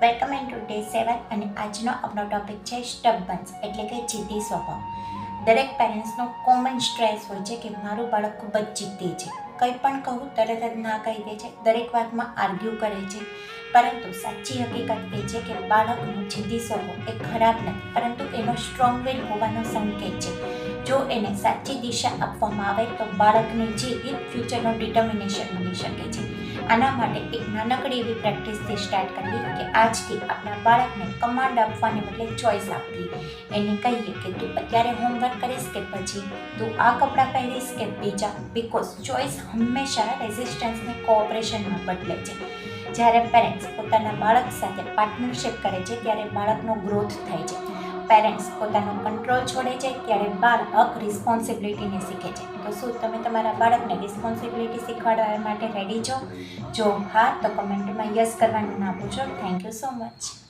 Welcome in to day 7 અને આજનો આપણો ટોપિક છે સ્ટબન્સ એટલે કે જિદ્દી સ્વભાવ. દરેક પેરેન્ટ્સનો કોમન સ્ટ્રેસ હોય છે કે મારું બાળક ખૂબ જ જિદ્દી છે. કંઈ પણ કહું તરત જ ના કહી દે છે, દરેક વાતમાં આર્ગ્યુ કરે છે. પરંતુ સાચી હકીકત એ છે કે બાળકનો જિદ્દી સ્વભાવ એ ખરાબ નથી, પરંતુ એનો સ્ટ્રોંગ વિલ હોવાનો સંકેત છે. જો એને સાચી દિશા આપવામાં આવે તો બાળકની જીદ એ ફ્યુચરનો ડિટર્મિનેશન બની શકે છે. આના માટે એક નાનકડી એવી પ્રેક્ટિસથી સ્ટાર્ટ કરીએ કે આજથી આપણા બાળકને કમાન્ડ આપવાને બદલે ચોઈસ આપીએ. એને કહીએ કે તું અત્યારે હોમવર્ક કરીશ કે પછી, તું આ કપડાં પહેરીશ કે બીજા. બિકોઝ ચોઈસ હંમેશા રેઝિસ્ટન્સને કોઓપરેશનમાં બદલે છે. જ્યારે પેરેન્ટ્સ પોતાના બાળક સાથે પાર્ટનરશિપ કરે છે ત્યારે બાળકનો ગ્રોથ થાય છે. પેરેન્ટ્સ પોતાનો કંટ્રોલ છોડે છે ત્યારે બાળક રિસ્પોન્સિબિલિટીને શીખે છે. તો શું તમે તમારા બાળકને રિસ્પોન્સિબિલિટી શીખવાડવા માટે રેડી છો? જો હા તો કમેન્ટમાં યસ કરવાનું ના ભૂલશો. Thank you so much.